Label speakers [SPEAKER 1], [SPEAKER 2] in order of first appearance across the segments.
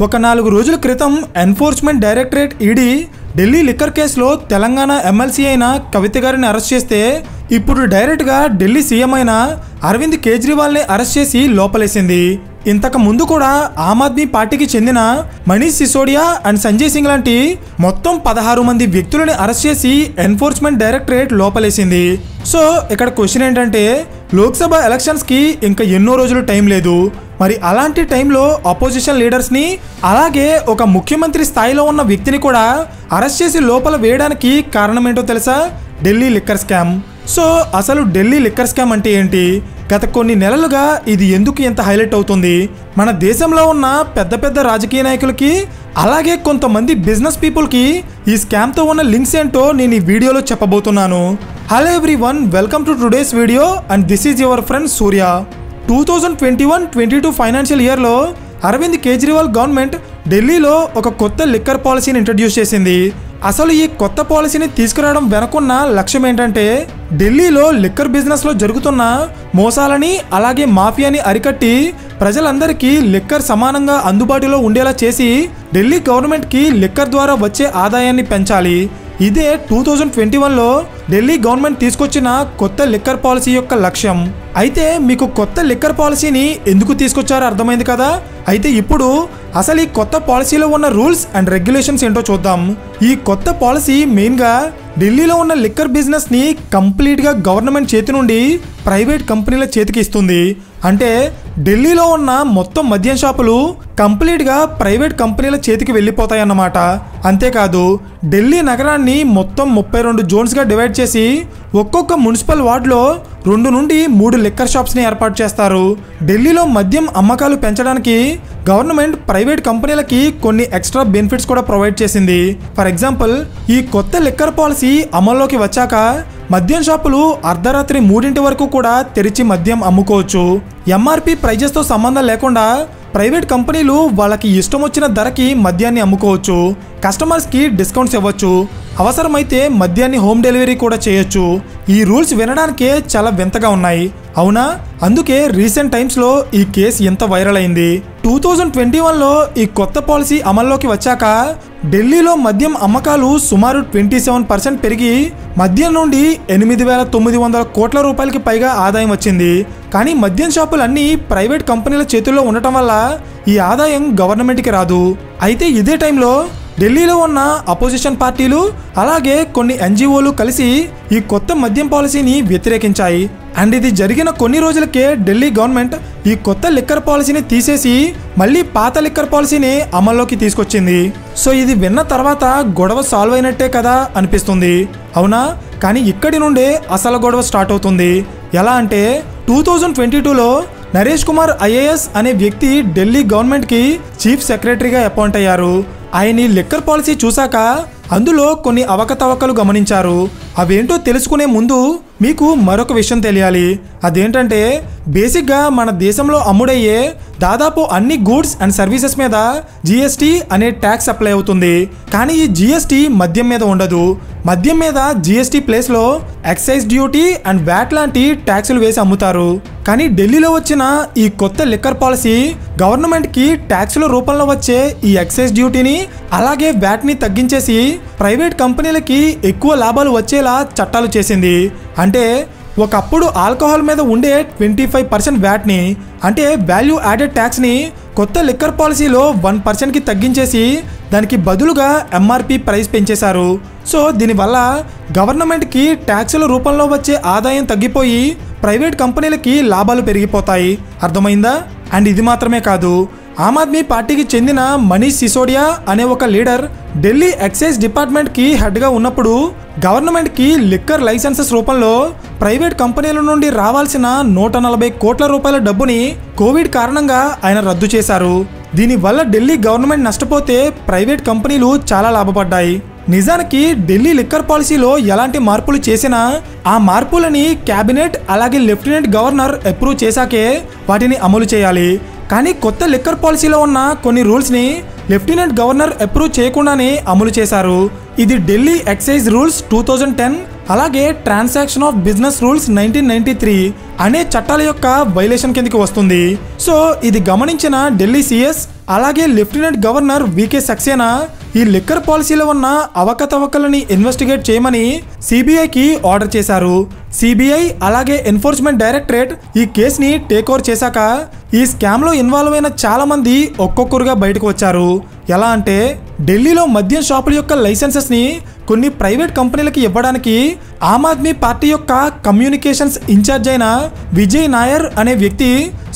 [SPEAKER 1] ఒక 4 రోజుల క్రితం enforcement directorate ED Delhi liquor కేసులో తెలంగాణ ఎమ్మెల్సీ అయిన కవిత గారిని అరెస్ట్ చేస్తే ఇప్పుడు డైరెక్ట్గా ఢిల్లీ సీఎం అయిన అరవింద్ కేజ్రీవాల్ని అరెస్ట్ చేసి లోపలేసింది. ఇంతకు ముందు కూడా ఆమ్ ఆద్మీ పార్టీకి చెందిన మనీష్ సిసోడియా అండ్ సంజయ్ సింగ్ లాంటి మొత్తం 16 మంది వ్యక్తులని అరెస్ట్ చేసి ఎన్ఫోర్స్మెంట్ డైరెక్టరేట్ లోపలేసింది. సో ఇక్కడ క్వశ్చన్ ఏంటంటే లోక్సభ ఎలక్షన్స్కి ఇంకా ఎన్నో రోజులు టైం లేదు. మరి అలాంటి టైంలో అపోజిషన్ లీడర్స్ని అలాగే ఒక ముఖ్యమంత్రి స్థాయిలో ఉన్న వ్యక్తిని కూడా అరెస్ట్ చేసి లోపల వేయడానికి కారణం ఏంటో తెలుసా? Delhi liquor scam. సో అసలు ఢిల్లీ లిక్కర్ స్కామ్ అంటే ఏంటి? గత కొన్ని నెలలుగా ఇది ఎందుకు ఎంత హైలైట్ అవుతుంది? మన దేశంలో ఉన్న పెద్ద పెద్ద రాజకీయ నాయకులకి అలాగే కొంతమంది బిజినెస్ పీపుల్కి ఈ స్కామ్తో ఉన్న లింక్స్ ఏంటో నేను ఈ వీడియోలో చెప్పబోతున్నాను. Hello everyone, welcome to today's video and this is your friend Surya. 2021-22 financial ఇయర్లో అరవింద్ కేజ్రీవాల్ గవర్నమెంట్ ఢిల్లీలో ఒక కొత్త లిక్కర్ పాలసీని ఇంట్రడ్యూస్ చేసింది. అసలు ఈ కొత్త పాలసీని తీసుకురావడం వెనుకున్న లక్ష్యం ఏంటంటే ఢిల్లీలో లిక్కర్ బిజినెస్లో జరుగుతున్న మోసాలని అలాగే మాఫియాని అరికట్టి ప్రజలందరికీ లిక్కర్ సమానంగా అందుబాటులో ఉండేలా చేసి ఢిల్లీ గవర్నమెంట్కి లిక్కర్ ద్వారా వచ్చే ఆదాయాన్ని పెంచాలి. ఇదే 2021లో ఢిల్లీ గవర్నమెంట్ తీసుకొచ్చిన కొత్త లిక్కర్ పాలసీ యొక్క లక్ష్యం. అయితే మీకు కొత్త లిక్కర్ పాలసీని ఎందుకు తీసుకొచ్చారో అర్థమైంది కదా. అయితే ఇప్పుడు అసలు ఈ కొత్త పాలసీలో ఉన్న రూల్స్ అండ్ రెగ్యులేషన్స్ ఏంటో చూద్దాం. ఈ కొత్త పాలసీ మెయిన్గా ఢిల్లీలో ఉన్న లిక్కర్ బిజినెస్ని కంప్లీట్గా గవర్నమెంట్ చేతి నుండి ప్రైవేట్ కంపెనీల చేతికి ఇస్తుంది. అంటే ఢిల్లీలో ఉన్న మొత్తం మద్యం షాపులు కంప్లీట్గా ప్రైవేట్ కంపెనీల చేతికి వెళ్ళిపోతాయి అన్నమాట. అంతేకాదు ఢిల్లీ నగరాన్ని మొత్తం 32 జోన్స్గా డివైడ్ చేసి ఒక్కొక్క మున్సిపల్ వార్డులో 2 నుండి 3 లిక్కర్ షాప్స్ని ఏర్పాటు చేస్తారు. ఢిల్లీలో మద్యం అమ్మకాలు పెంచడానికి గవర్నమెంట్ ప్రైవేట్ కంపెనీలకి కొన్ని ఎక్స్ట్రా బెనిఫిట్స్ కూడా ప్రొవైడ్ చేసింది. ఫర్ ఎగ్జాంపుల్, ఈ కొత్త లిక్కర్ పాలసీ అమల్లోకి వచ్చాక మద్యం షాపులు అర్ధరాత్రి 3 వరకు కూడా తెరిచి మద్యం అమ్ముకోవచ్చు. ఎంఆర్పి ప్రైజెస్తో సంబంధం లేకుండా ప్రైవేట్ కంపెనీలు వాళ్ళకి ఇష్టం వచ్చిన ధరకి మద్యాన్ని అమ్ముకోవచ్చు. కస్టమర్స్కి డిస్కౌంట్స్ ఇవ్వచ్చు. అవసరమైతే మద్యాన్ని హోమ్ డెలివరీ కూడా చేయొచ్చు. ఈ రూల్స్ వినడానికే చాలా వింతగా ఉన్నాయి, అవునా? అందుకే రీసెంట్ టైమ్స్లో ఈ కేసు ఎంత వైరల్ అయింది. 2021లో ఈ కొత్త పాలసీ అమల్లోకి వచ్చాక ఢిల్లీలో మద్యం అమ్మకాలు సుమారు 27% పెరిగి మద్యం నుండి 8,900 కోట్ల రూపాయలకి పైగా ఆదాయం వచ్చింది. కానీ మద్యం షాపులన్నీ ప్రైవేట్ కంపెనీల చేతుల్లో ఉండటం వల్ల ఈ ఆదాయం గవర్నమెంట్కి రాదు. అయితే ఇదే టైంలో ఢిల్లీలో ఉన్న అపోజిషన్ పార్టీలు అలాగే కొన్ని ఎన్జిఓలు కలిసి ఈ కొత్త మద్యం పాలసీని వ్యతిరేకించాయి. అండ్ ఇది జరిగిన కొన్ని రోజులకే ఢిల్లీ గవర్నమెంట్ ఈ కొత్త లిక్కర్ పాలసీని తీసేసి మళ్ళీ పాత లిక్కర్ పాలసీని అమల్లోకి తీసుకొచ్చింది. సో ఇది విన్న తర్వాత గొడవ సాల్వ్ అయినట్టే కదా అనిపిస్తుంది, అవునా? కానీ ఇక్కడి నుండే అసలు గొడవ స్టార్ట్ అవుతుంది. ఎలా అంటే 2022లో నరేష్ కుమార్ ఐఏఎస్ అనే వ్యక్తి ఢిల్లీ గవర్నమెంట్కి చీఫ్ సెక్రటరీగా అపాయింట్ అయ్యారు. ఆయన ఈ లిక్కర్ పాలసీ చూశాక అందులో కొన్ని అవకతవకలు గమనించారు. అవేంటో తెలుసుకునే ముందు మీకు మరొక విషయం తెలియాలి. అదేంటంటే బేసిక్గా మన దేశంలో అమ్ముడయ్యే దాదాపు అన్ని గూడ్స్ అండ్ సర్వీసెస్ మీద జిఎస్టీ అనే ట్యాక్స్ అప్లై అవుతుంది. కానీ ఈ జిఎస్టీ మద్యం మీద ఉండదు. మద్యం మీద జిఎస్టీ ప్లేస్లో ఎక్సైజ్ డ్యూటీ అండ్ వ్యాట్ లాంటి ట్యాక్సులు వేసి అమ్ముతారు. కానీ ఢిల్లీలో వచ్చిన ఈ కొత్త లిక్కర్ పాలసీ గవర్నమెంట్కి ట్యాక్సుల రూపంలో వచ్చే ఈ ఎక్సైజ్ డ్యూటీని అలాగే వ్యాట్ని తగ్గించేసి ప్రైవేట్ కంపెనీలకి ఎక్కువ లాభాలు వచ్చేలా చట్టాలు చేసింది. అంటే ఒకప్పుడు ఆల్కహాల్ మీద ఉండే 25% వ్యాట్ని అంటే వాల్యూ యాడెడ్ ట్యాక్స్ని కొత్త లిక్కర్ పాలసీలో 1%కి తగ్గించేసి దానికి బదులుగా ఎంఆర్పి ప్రైస్ పెంచేశారు. సో దీనివల్ల గవర్నమెంట్కి ట్యాక్సుల రూపంలో వచ్చే ఆదాయం తగ్గిపోయి ప్రైవేట్ కంపెనీలకి లాభాలు పెరిగిపోతాయి. అర్థమైందా? అండ్ ఇది మాత్రమే కాదు, ఆమ్ ఆద్మీ పార్టీకి చెందిన మనీష్ సిసోడియా అనే ఒక లీడర్ ఢిల్లీ ఎక్సైజ్ డిపార్ట్మెంట్కి హెడ్గా ఉన్నప్పుడు గవర్నమెంట్కి లిక్కర్ లైసెన్సెస్ రూపంలో ప్రైవేట్ కంపెనీల నుండి రావాల్సిన 140 కోట్ల రూపాయల డబ్బుని కోవిడ్ కారణంగా ఆయన రద్దు చేశారు. దీనివల్ల ఢిల్లీ గవర్నమెంట్ నష్టపోతే ప్రైవేట్ కంపెనీలు చాలా లాభపడ్డాయి. నిజానికి ఢిల్లీ లిక్కర్ పాలసీలో ఎలాంటి మార్పులు చేసినా ఆ మార్పులని క్యాబినెట్ అలాగే లెఫ్టినెంట్ గవర్నర్ అప్రూవ్ చేశాకే వాటిని అమలు చేయాలి. కానీ కొత్త లిక్కర్ పాలసీలో ఉన్న కొన్ని రూల్స్ని లెఫ్టినెంట్ గవర్నర్ అప్రూవ్ చేయకుండానే అమలు చేశారు. ఇది ఢిల్లీ ఎక్సైజ్ రూల్స్ 2010 అలాగే ట్రాన్సాక్షన్ ఆఫ్ బిజినెస్ రూల్స్ 1993 అనే చట్టాల యొక్క వైలేషన్ కిందకి వస్తుంది. సో ఇది గమనించిన ఢిల్లీ సిఎస్ అలాగే లెఫ్టినెంట్ గవర్నర్ వికే సక్సేనా ఈ లిక్కర్ పాలసీలో ఉన్న అవకతవకలని ఇన్వెస్టిగేట్ చేయమని సిబిఐకి ఆర్డర్ చేశారు. సిబిఐ అలాగే ఎన్ఫోర్స్మెంట్ డైరెక్టరేట్ ఈ కేసుని టేక్ ఓవర్ చేశాక ఈ స్కామ్లో ఇన్వాల్వ్ అయిన చాలా మంది ఒక్కొక్కరుగా బయటకు వచ్చారు. ఎలా అంటే ఢిల్లీలో మద్యం షాపుల యొక్క లైసెన్సెస్ని కొన్ని ప్రైవేట్ కంపెనీలకి ఇవ్వడానికి ఆమ్ ఆద్మీ పార్టీ యొక్క కమ్యూనికేషన్స్ ఇన్ఛార్జ్ అయిన విజయ్ నాయర్ అనే వ్యక్తి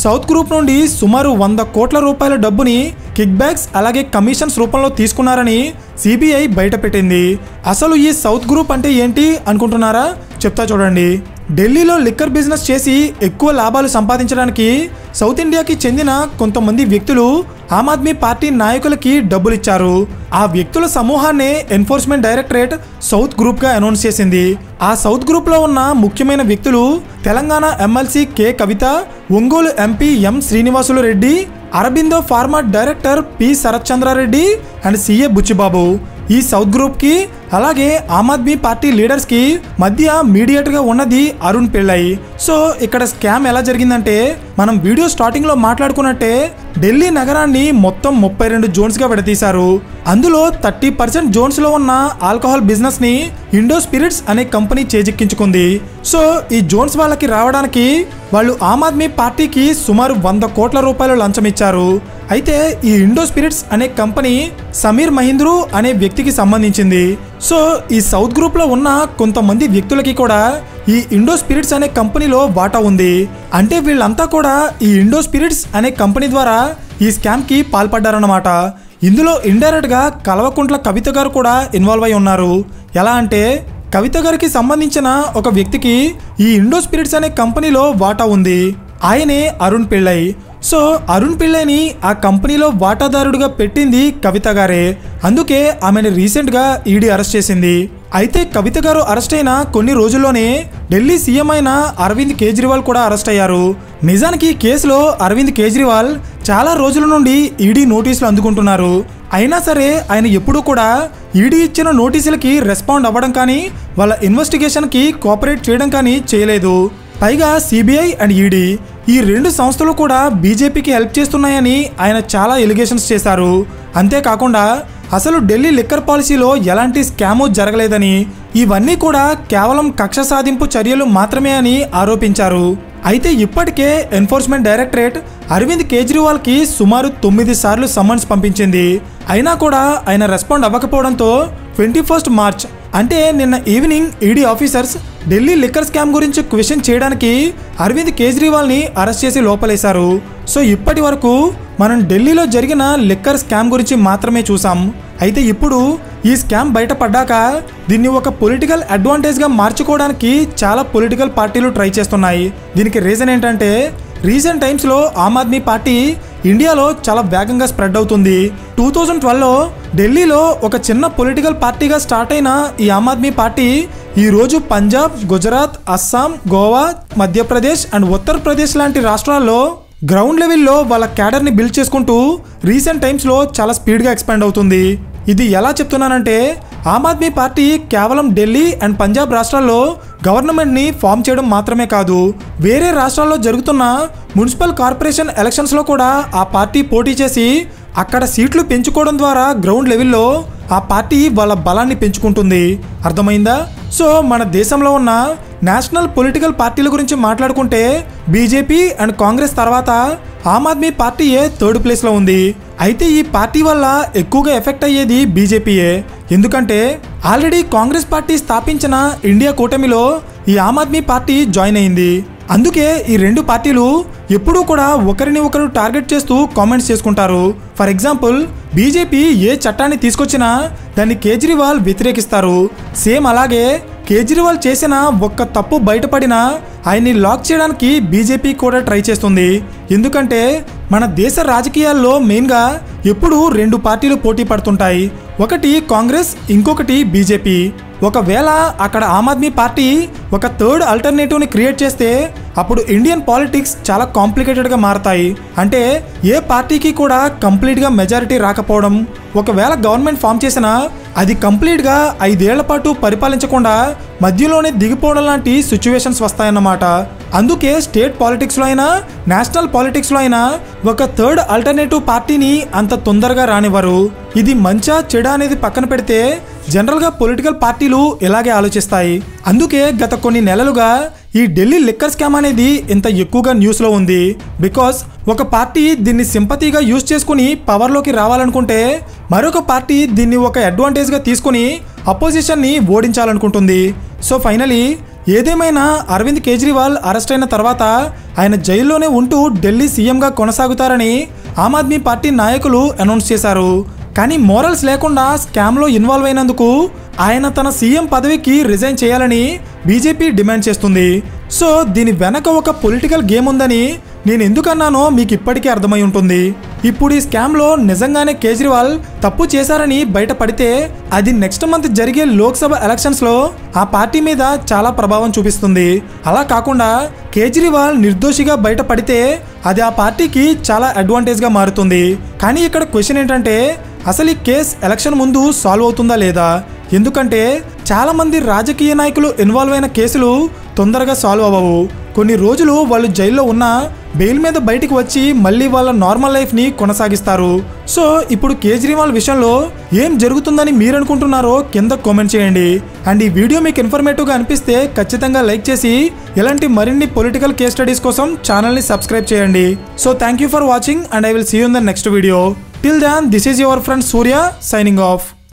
[SPEAKER 1] సౌత్ గ్రూప్ నుండి సుమారు 100 కోట్ల రూపాయల డబ్బుని కిక్ బ్యాక్స్ అలాగే కమిషన్స్ రూపంలో తీసుకున్నారని సిబిఐ బయటపెట్టింది. అసలు ఈ సౌత్ గ్రూప్ అంటే ఏంటి అనుకుంటున్నారా? చెప్తా చూడండి. ఢిల్లీలో లిక్కర్ బిజినెస్ చేసి ఎక్కువ లాభాలు సంపాదించడానికి సౌత్ ఇండియాకి చెందిన కొంతమంది వ్యక్తులు ఆమ్ ఆద్మీ పార్టీ నాయకులకి డబ్బులు ఇచ్చారు. ఆ వ్యక్తుల సమూహాన్ని ఎన్ఫోర్స్మెంట్ డైరెక్టరేట్ సౌత్ గ్రూప్గా అనౌన్స్ చేసింది. ఆ సౌత్ గ్రూప్లో ఉన్న ముఖ్యమైన వ్యక్తులు Telangana MLC K Kavitha, Ongole MP M Srinivasulu Reddy, Aurobindo pharma director P Sarath Chandra Reddy and CA Buchibabu. ఈ సౌత్ గ్రూప్కి అలాగే ఆమ్ ఆద్మీ పార్టీ లీడర్స్కి మధ్య మీడియేటర్గా ఉన్నది అరుణ్ పిళ్ళై. సో ఇక్కడ స్కామ్ ఎలా జరిగిందంటే మనం వీడియో స్టార్టింగ్లో మాట్లాడుకున్నట్టే ఢిల్లీ నగరాన్ని మొత్తం 32 జోన్స్గా విడదీశారు. అందులో 30% జోన్స్లో ఉన్న ఆల్కహాల్ బిజినెస్ని ఇండో స్పిరిట్స్ అనే కంపెనీ చేజిక్కించుకుంది. సో ఈ జోన్స్ వాళ్ళకి రావడానికి వాళ్ళు ఆమ్ ఆద్మీ పార్టీకి సుమారు 100 కోట్ల రూపాయలు లంచం ఇచ్చారు. అయితే ఈ ఇండో స్పిరిట్స్ అనే కంపెనీ సమీర్ మహీంద్రు అనే వ్యక్తికి సంబంధించింది. సో ఈ సౌత్ గ్రూప్లో ఉన్న కొంతమంది వ్యక్తులకి కూడా ఈ ఇండో స్పిరిట్స్ అనే కంపెనీలో వాటా ఉంది. అంటే వీళ్ళంతా కూడా ఈ ఇండో స్పిరిట్స్ అనే కంపెనీ ద్వారా ఈ స్కామ్కి పాల్పడ్డారన్నమాట. ఇందులో ఇండైరెక్ట్గా కల్వకుంట్ల కవిత గారు కూడా ఇన్వాల్వ్ అయి ఉన్నారు. ఎలా అంటే కవిత గారికి సంబంధించిన ఒక వ్యక్తికి ఈ ఇండో స్పిరిట్స్ అనే కంపెనీలో వాటా ఉంది. ఆయనే అరుణ్ పిళ్ళై. సో అరుణ్ పిళ్ళైని ఆ కంపెనీలో వాటాదారుడిగా పెట్టింది కవిత గారే. అందుకే ఆమెను రీసెంట్గా ఈడీ అరెస్ట్ చేసింది. అయితే కవిత గారు అరెస్ట్ అయిన కొన్ని రోజుల్లోనే ఢిల్లీ సీఎం అయిన అరవింద్ కేజ్రీవాల్ కూడా అరెస్ట్ అయ్యారు. నిజానికి ఈ కేసులో అరవింద్ కేజ్రీవాల్ చాలా రోజుల నుండి ఈడీ నోటీసులు అందుకుంటున్నారు. అయినా సరే ఆయన ఎప్పుడూ కూడా ఈడీ ఇచ్చిన నోటీసులకి రెస్పాండ్ అవ్వడం కానీ వాళ్ళ ఇన్వెస్టిగేషన్కి కోఆపరేట్ చేయడం కానీ చేయలేదు. పైగా సిబిఐ అండ్ ఈడీ ఈ 2 సంస్థలు కూడా బీజేపీకి హెల్ప్ చేస్తున్నాయని ఆయన చాలా ఎలిగేషన్స్ చేశారు. అంతేకాకుండా అసలు ఢిల్లీ లిక్కర్ పాలసీలో ఎలాంటి స్కాము జరగలేదని, ఇవన్నీ కూడా కేవలం కక్ష సాధింపు చర్యలు మాత్రమే అని ఆరోపించారు. అయితే ఇప్పటికే ఎన్ఫోర్స్మెంట్ డైరెక్టరేట్ అరవింద్ కేజ్రీవాల్కి సుమారు 9 సార్లు సమన్స్ పంపించింది. అయినా కూడా ఆయన రెస్పాండ్ అవ్వకపోవడంతో 21 మార్చ్ అంటే నిన్న evening ED officers Delhi liquor scam గురించి క్వశ్చన్ చేయడానికి అరవింద్ కేజ్రీవాల్ని అరెస్ట్ చేసి లోపలేశారు. సో ఇప్పటి వరకు మనం ఢిల్లీలో జరిగిన లిక్కర్ స్కామ్ గురించి మాత్రమే చూసాం. అయితే ఇప్పుడు ఈ స్కామ్ బయటపడ్డాక దీన్ని ఒక పొలిటికల్ అడ్వాంటేజ్గా మార్చుకోవడానికి చాలా పొలిటికల్ పార్టీలు ట్రై చేస్తున్నాయి. దీనికి రీజన్ ఏంటంటే రీసెంట్ టైమ్స్లో ఆమ్ ఆద్మీ పార్టీ ఇండియాలో చాలా వేగంగా స్ప్రెడ్ అవుతుంది. 2012లో ఢిల్లీలో ఒక చిన్న పొలిటికల్ పార్టీగా స్టార్ట్ అయిన ఈ ఆమ్ ఆద్మీ పార్టీ ఈరోజు పంజాబ్, గుజరాత్, అస్సాం, గోవా, మధ్యప్రదేశ్ అండ్ ఉత్తరప్రదేశ్ లాంటి రాష్ట్రాల్లో గ్రౌండ్ లెవెల్లో వాళ్ళ క్యాడర్ని బిల్డ్ చేసుకుంటూ రీసెంట్ టైమ్స్లో చాలా స్పీడ్గా ఎక్స్పాండ్ అవుతుంది. ఇది ఎలా చెప్తున్నానంటే ఆమ్ ఆద్మీ పార్టీ కేవలం ఢిల్లీ అండ్ పంజాబ్ రాష్ట్రాల్లో గవర్నమెంట్ని ఫామ్ చేయడం మాత్రమే కాదు, వేరే రాష్ట్రాల్లో జరుగుతున్న మున్సిపల్ కార్పొరేషన్ ఎలక్షన్స్లో కూడా ఆ పార్టీ పోటీ చేసి అక్కడ సీట్లు పెంచుకోవడం ద్వారా గ్రౌండ్ లెవెల్లో ఆ పార్టీ వాళ్ళ బలాన్ని పెంచుకుంటుంది. అర్థమైందా? సో మన దేశంలో ఉన్న నేషనల్ పొలిటికల్ పార్టీల గురించి మాట్లాడుకుంటే బీజేపీ అండ్ కాంగ్రెస్ తర్వాత ఆమ్ ఆద్మీ పార్టీయే 3rd ప్లేస్లో ఉంది. అయితే ఈ పార్టీ వల్ల ఎక్కువగా ఎఫెక్ట్ అయ్యేది బీజేపీయే. ఎందుకంటే ఆల్రెడీ కాంగ్రెస్ పార్టీ స్థాపించిన ఇండియా కూటమిలో ఈ ఆమ్ ఆద్మీ పార్టీ జాయిన్ అయింది. అందుకే ఈ 2 పార్టీలు ఎప్పుడూ కూడా ఒకరిని ఒకరు టార్గెట్ చేస్తూ కామెంట్స్ చేసుకుంటారు. ఫర్ ఎగ్జాంపుల్ బీజేపీ ఏ చట్టాన్ని తీసుకొచ్చినా దాన్ని కేజ్రీవాల్ వ్యతిరేకిస్తారు. సేమ్ అలాగే కేజ్రీవాల్ చేసిన ఒక్క తప్పు బయటపడినా ఆయన్ని లాక్ చేయడానికి బీజేపీ కూడా ట్రై చేస్తుంది. ఎందుకంటే మన దేశ రాజకీయాల్లో మెయిన్గా ఎప్పుడు 2 పార్టీలు పోటీ పడుతుంటాయి. ఒకటి కాంగ్రెస్, ఇంకొకటి బీజేపీ. ఒకవేళ అక్కడ ఆమ్ ఆద్మీ పార్టీ ఒక 3rd ఆల్టర్నేటివ్ని క్రియేట్ చేస్తే అప్పుడు ఇండియన్ పాలిటిక్స్ చాలా కాంప్లికేటెడ్గా మారతాయి. అంటే ఏ పార్టీకి కూడా కంప్లీట్గా మెజారిటీ రాకపోవడం, ఒకవేళ గవర్నమెంట్ ఫామ్ చేసినా అది కంప్లీట్గా 5 ఏళ్ల పాటు పరిపాలించకుండా మధ్యలోనే దిగిపోవడం లాంటి సిచ్యువేషన్స్ వస్తాయన్నమాట. అందుకే స్టేట్ పాలిటిక్స్లో అయినా నేషనల్ పాలిటిక్స్లో అయినా ఒక థర్డ్ ఆల్టర్నేటివ్ పార్టీని అంత తొందరగా రానివ్వరు. ఇది మంచా చెడా అనేది పక్కన పెడితే జనరల్గా పొలిటికల్ పార్టీలు ఇలాగే ఆలోచిస్తాయి. అందుకే గత కొన్ని నెలలుగా ఈ ఢిల్లీ లిక్కర్ స్కామ్ అనేది ఇంత ఎక్కువగా న్యూస్లో ఉంది. బికాస్ ఒక పార్టీ దీన్ని సింపతిగా యూజ్ చేసుకుని పవర్లోకి రావాలనుకుంటే మరొక పార్టీ దీన్ని ఒక అడ్వాంటేజ్గా తీసుకుని అపోజిషన్ని ఓడించాలనుకుంటుంది. సో ఫైనలీ ఏదేమైనా అరవింద్ కేజ్రీవాల్ అరెస్ట్ అయిన తర్వాత ఆయన జైల్లోనే ఉంటూ ఢిల్లీ సీఎంగా కొనసాగుతారని ఆమ్ ఆద్మీ పార్టీ నాయకులు అనౌన్స్ చేశారు. కానీ మోరల్స్ లేకుండా స్కామ్లో ఇన్వాల్వ్ అయినందుకు ఆయన తన సీఎం పదవికి రిజైన్ చేయాలని బీజేపీ డిమాండ్ చేస్తుంది. సో దీని వెనక ఒక పొలిటికల్ గేమ్ ఉందని నేను ఎందుకన్నానో మీకు ఇప్పటికే అర్థమై ఉంటుంది. ఇప్పుడు ఈ స్కామ్లో నిజంగానే కేజ్రీవాల్ తప్పు చేశారని బయటపడితే అది నెక్స్ట్ మంత్ జరిగే లోక్సభ ఎలక్షన్స్లో ఆ పార్టీ మీద చాలా ప్రభావం చూపిస్తుంది. అలా కాకుండా కేజ్రీవాల్ నిర్దోషిగా బయటపడితే అది ఆ పార్టీకి చాలా అడ్వాంటేజ్గా మారుతుంది. కానీ ఇక్కడ క్వశ్చన్ ఏంటంటే అసలు ఈ కేసు ఎలక్షన్ ముందు సాల్వ్ అవుతుందా లేదా? ఎందుకంటే చాలామంది రాజకీయ నాయకులు ఇన్వాల్వ్ అయిన కేసులు తొందరగా సాల్వ్ అవ్వవు. కొన్ని రోజులు వాళ్ళు జైల్లో ఉన్న బెయిల్ మీద బయటికి వచ్చి మళ్ళీ వాళ్ళ నార్మల్ లైఫ్ని కొనసాగిస్తారు. సో ఇప్పుడు కేజ్రీవాల్ విషయంలో ఏం జరుగుతుందని మీరు అనుకుంటున్నారో కింద కామెంట్ చేయండి. అండ్ ఈ వీడియో మీకు ఇన్ఫర్మేటివ్గా అనిపిస్తే ఖచ్చితంగా లైక్ చేసి ఇలాంటి మరిన్ని పొలిటికల్ కేస్ స్టడీస్ కోసం ఛానల్ని సబ్స్క్రైబ్ చేయండి. So thank you for watching and I will see you in the next video. Till then, this is your friend Surya signing off.